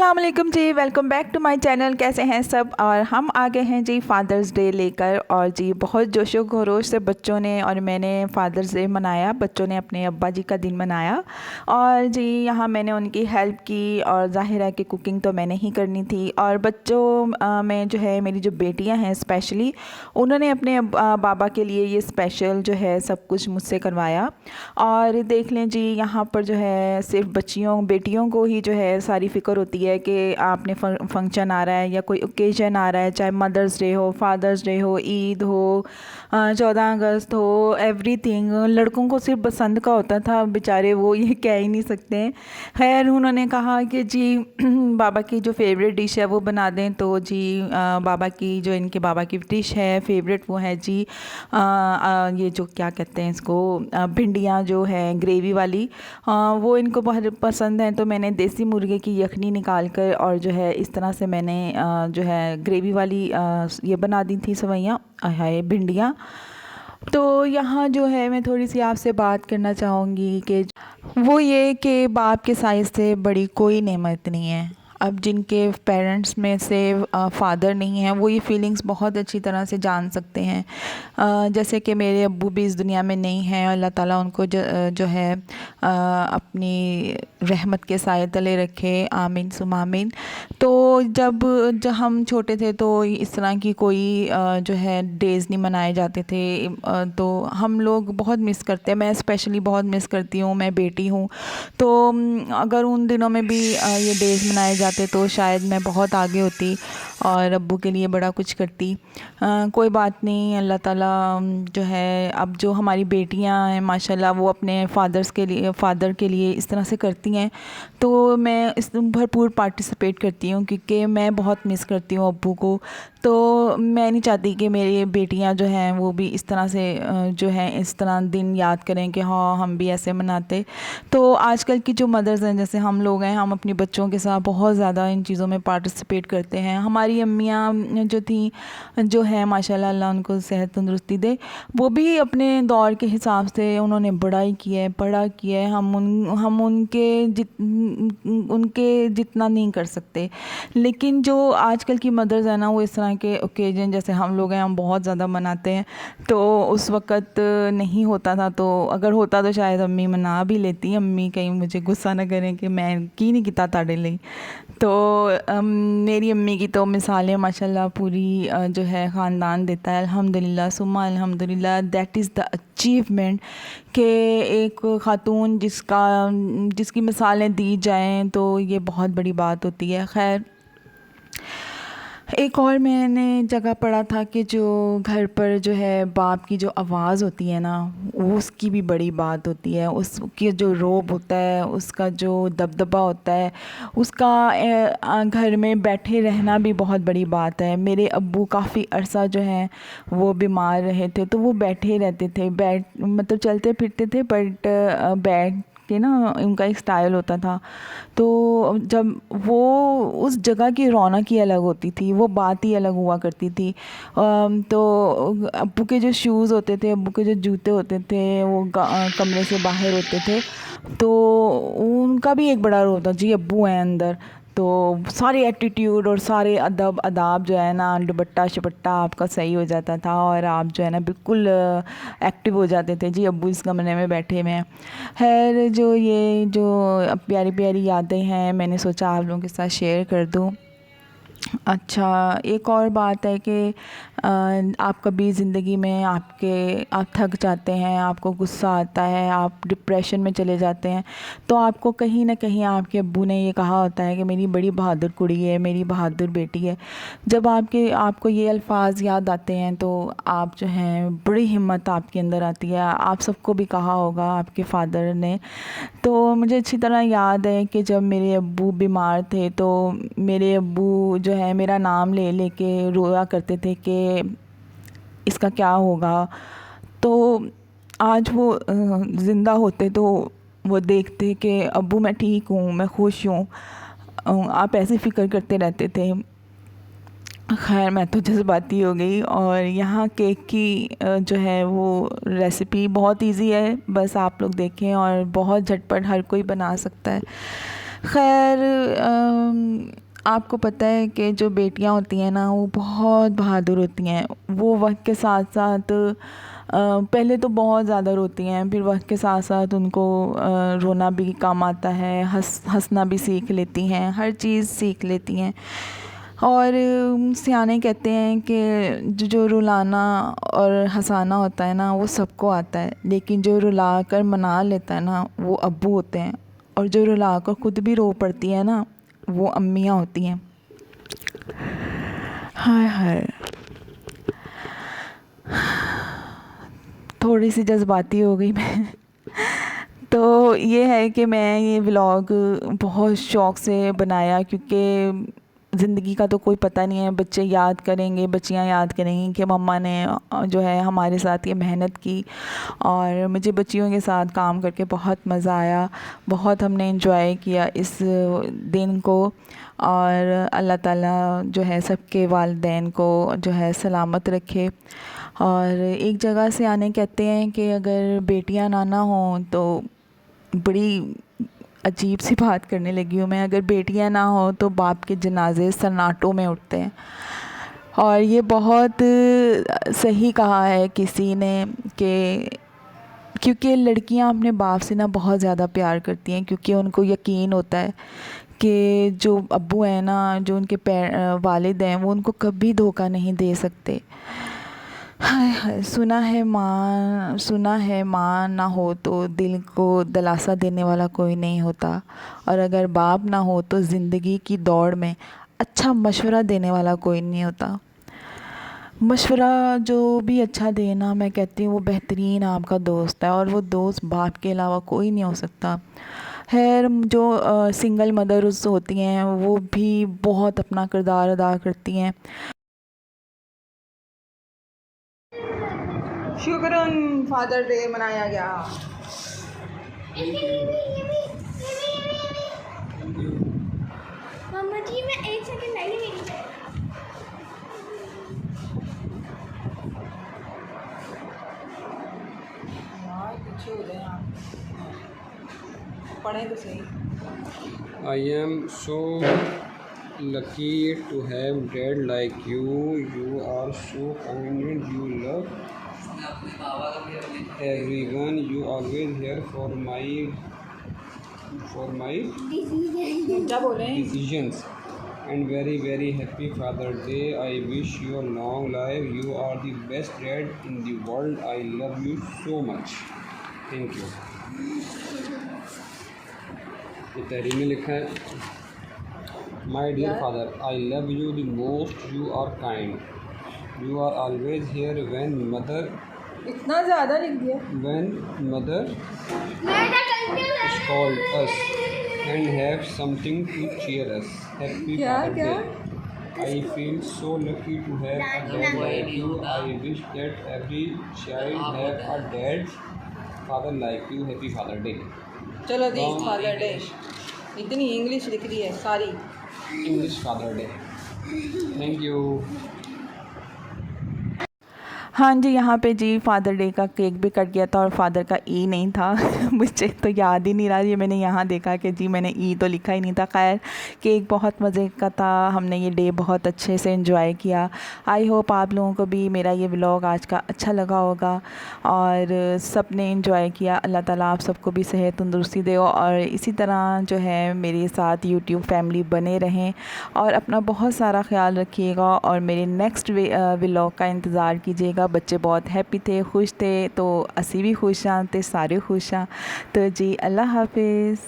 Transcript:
अस्सलाम वालेकुम जी, welcome back to my channel. कैसे हैं सब। और हम आ गए हैं जी फ़ादर्स डे लेकर। और जी बहुत जोशो खरोश से बच्चों ने और मैंने फ़ादर्स डे मनाया। बच्चों ने अपने अब्बा जी का दिन मनाया और जी यहाँ मैंने उनकी हेल्प की। और ज़ाहिर है कि कुकिंग तो मैंने ही करनी थी। और बच्चों में जो है मेरी जो बेटियाँ हैं स्पेशली, उन्होंने अपने बाबा के लिए ये स्पेशल जो है सब कुछ मुझसे करवाया। और देख लें जी यहाँ पर जो है सिर्फ बच्चियों बेटियों को ही जो है सारी फ़िक्र होती है कि आपने फंक्शन आ रहा है या कोई ओकेजन आ रहा है, चाहे मदर्स डे हो, फादर्स डे हो, ईद हो, 14 अगस्त हो, एवरीथिंग। लड़कों को सिर्फ पसंद का होता था, बेचारे वो ये कह ही नहीं सकते हैं। खैर उन्होंने कहा कि जी बाबा की जो फेवरेट डिश है वो बना दें। तो जी बाबा की जो इनके बाबा की डिश है फेवरेट वो है जी ये जो क्या कहते हैं इसको, भिंडियाँ जो है ग्रेवी वाली, वो इनको बहुत पसंद है। तो मैंने देसी मुर्गे की यखनी निकाल कर और जो है इस तरह से मैंने जो है ग्रेवी वाली ये बना दी थी सवैयाँ है भिंडियाँ। तो यहाँ जो है मैं थोड़ी सी आपसे बात करना चाहूँगी कि वो ये कि बाप के साइज़ से बड़ी कोई नेमत नहीं है। अब जिनके पेरेंट्स में से फ़ादर नहीं है वो ये फीलिंग्स बहुत अच्छी तरह से जान सकते हैं। जैसे कि मेरे अब्बू भी इस दुनिया में नहीं हैं, अल्लाह ताला उनको जो है अपनी रहमत के साए तले रखे, आमीन सुम आमीन। तो जब हम छोटे थे तो इस तरह की कोई जो है डेज़ नहीं मनाए जाते थे। तो हम लोग बहुत मिस करते हैं, मैं स्पेशली बहुत मिस करती हूँ, मैं बेटी हूँ। तो अगर उन दिनों में भी ये डेज़ मनाए जाते तो शायद मैं बहुत आगे होती और अब्बू के लिए बड़ा कुछ करती। कोई बात नहीं, अल्लाह ताला जो है अब जो हमारी बेटियां हैं माशाल्लाह वो अपने फ़ादर के लिए इस तरह से करती हैं। तो मैं इस भरपूर पार्टिसिपेट करती हूँ क्योंकि मैं बहुत मिस करती हूँ अब्बू को। तो मैं नहीं चाहती कि मेरी बेटियां जो हैं वो भी इस तरह से जो है इस तरह दिन याद करें कि हाँ हम भी ऐसे मनाते। तो आजकल की जो मदर्स हैं जैसे हम लोग हैं, हम अपनी बच्चों के साथ बहुत ज़्यादा इन चीज़ों में पार्टिसिपेट करते हैं। हमारी अम्मियाँ जो थी जो है माशाल्लाह अल्लाह उनको सेहत तंदुरुस्ती दे, वो भी अपने दौर के हिसाब से उन्होंने बड़ा किया है, पढ़ा किया है। हम उनके जितना नहीं कर सकते। लेकिन जो आजकल की मदर्स हैं ना वो इस तरह के ओकेजन जैसे हम लोग हैं हम बहुत ज़्यादा मनाते हैं। तो उस वक़्त नहीं होता था, तो अगर होता तो शायद अम्मी मना भी लेती। अम्मी कहीं मुझे गुस्सा ना करें कि मैं की नहीं किता ताड़े लिए। तो मेरी अम्मी की तो मिसालें माशाल्लाह पूरी जो है ख़ानदान देता है। अल्हम्दुलिल्लाह सुम्मा अल्हम्दुलिल्लाह, दैट इज़ द अचीवमेंट कि एक ख़ातून जिसकी मिसालें दी जाएं तो ये बहुत बड़ी बात होती है। खैर एक और मैंने जगह पढ़ा था कि जो घर पर जो है बाप की जो आवाज़ होती है ना वो उसकी भी बड़ी बात होती है। उसकी जो रोब होता है, उसका जो दबदबा होता है, उसका घर में बैठे रहना भी बहुत बड़ी बात है। मेरे अब्बू काफ़ी अरसा जो है वो बीमार रहे थे तो वो बैठे रहते थे, मतलब चलते फिरते थे बट बैठ के ना उनका एक स्टाइल होता था। तो जब वो उस जगह की रौनक ही अलग होती थी, वो बात ही अलग हुआ करती थी। तो अब्बू के जो शूज़ होते थे, अब्बू के जो जूते होते थे वो कमरे से बाहर होते थे। तो उनका भी एक बड़ा रोल था जी, अब्बू हैं अंदर तो सारे एटीट्यूड और सारे अदब अदाब जो है ना, दुपट्टा शपट्टा आपका सही हो जाता था और आप जो है ना बिल्कुल एक्टिव हो जाते थे जी अब्बू इस कमरे में बैठे हुए हैं। खैर जो ये जो प्यारी प्यारी यादें हैं मैंने सोचा आप लोगों के साथ शेयर कर दूँ। अच्छा एक और बात है कि आप कभी ज़िंदगी में आप थक जाते हैं, आपको गुस्सा आता है, आप डिप्रेशन में चले जाते हैं, तो आपको कहीं ना कहीं आपके अब्बू ने ये कहा होता है कि मेरी बड़ी बहादुर कुड़ी है, मेरी बहादुर बेटी है। जब आपको ये अल्फाज याद आते हैं तो आप जो हैं बड़ी हिम्मत आपके अंदर आती है। आप सबको भी कहा होगा आपके फादर ने। तो मुझे अच्छी तरह याद है कि जब मेरे अब्बू बीमार थे तो मेरे अब्बू जो है मेरा नाम ले लेके रोया करते थे कि इसका क्या होगा। तो आज वो ज़िंदा होते तो वो देखते कि अब्बू मैं ठीक हूँ, मैं खुश हूँ, आप ऐसी फ़िक्र करते रहते थे। खैर मैं तो जज़्बाती हो गई। और यहाँ केक की जो है वो रेसिपी बहुत इजी है, बस आप लोग देखें और बहुत झटपट हर कोई बना सकता है। खैर आपको पता है कि जो बेटियां होती हैं ना वो बहुत बहादुर होती हैं। वो वक्त के साथ साथ पहले तो बहुत ज़्यादा रोती हैं, फिर वक्त के साथ साथ उनको रोना भी काम आता है, हंसना भी सीख लेती हैं, हर चीज़ सीख लेती हैं। और सियाने कहते हैं कि जो रुलाना और हंसाना होता है ना वो सबको आता है, लेकिन जो रुला कर मना लेता है ना वो अब्बू होते हैं, और जो रुला कर खुद भी रो पड़ती है ना वो अम्मियाँ होती हैं। हाय हाय, थोड़ी सी जज्बाती हो गई मैं। तो ये है कि मैं ये व्लॉग बहुत शौक़ से बनाया, क्योंकि ज़िंदगी का तो कोई पता नहीं है। बच्चे याद करेंगे, बच्चियाँ याद करेंगी कि मम्मा ने जो है हमारे साथ ये मेहनत की, और मुझे बच्चियों के साथ काम करके बहुत मज़ा आया। बहुत हमने एंजॉय किया इस दिन को, और अल्लाह ताला जो है सबके वालिदैन को जो है सलामत रखे। और एक जगह से आने कहते हैं कि अगर बेटियां ना हों तो बड़ी अजीब सी बात करने लगी हूँ मैं, अगर बेटियां ना हो तो बाप के जनाजे सन्नाटों में उठते हैं। और ये बहुत सही कहा है किसी ने कि क्योंकि लड़कियां अपने बाप से ना बहुत ज़्यादा प्यार करती हैं, क्योंकि उनको यकीन होता है कि जो अब्बू हैं ना, जो उनके वालिद हैं, वो उनको कभी धोखा नहीं दे सकते। हाय हाय, सुना है माँ ना हो तो दिल को दिलासा देने वाला कोई नहीं होता, और अगर बाप ना हो तो ज़िंदगी की दौड़ में अच्छा मशवरा देने वाला कोई नहीं होता। मशवरा जो भी अच्छा देना, मैं कहती हूँ वो बेहतरीन आपका दोस्त है, और वो दोस्त बाप के अलावा कोई नहीं हो सकता। खैर जो सिंगल मदर्स होती हैं वो भी बहुत अपना किरदार अदा करती हैं। शुक्रन फादर डे मनाया गया। मम्मा जी मैं एक सेकंड आई मेरी यार पीछे हो जाए आप, पढ़े तो सही। I am so lucky to have dad like you. You are so kind. You love everyone. You always here for my क्या बोले? decisions. And very happy Father Day. I wish you a long life. You are the best dad in the world. I love you so much. Thank you. ये तहरीर में लिखा है, my dear father, I love you the most, you are kind, you are always here when mother, इतना ज़्यादा लिख दिया, when mother called us and have something to cheer us. Happy father day. I feel so lucky to have a dad like you. I wish that every child have a dad father like you. Happy father day. चलो the father day, इतनी English लिख रही है सारी। English father day. Thank you. हाँ जी, यहाँ पे जी father day का केक भी कट गया था, और फादर का ई नहीं था। मुझे तो याद ही नहीं रहा, ये मैंने यहाँ देखा कि जी मैंने ई तो लिखा ही नहीं था। खैर केक बहुत मज़े का था, हमने ये डे बहुत अच्छे से एंजॉय किया। आई होप आप लोगों को भी मेरा ये व्लॉग आज का अच्छा लगा होगा, और सब ने एंजॉय किया। अल्लाह ताला आप सबको भी सेहत तंदुरुस्ती दे, और इसी तरह जो है मेरे साथ यूट्यूब फैमिली बने रहें, और अपना बहुत सारा ख्याल रखिएगा, और मेरे नेक्स्ट व्लॉग का इंतज़ार कीजिएगा। बच्चे बहुत हैप्पी थे, खुश थे, तो असी भी खुश हाँ, ते सारे खुश हाँ। तो जी अल्लाह हाफिज़।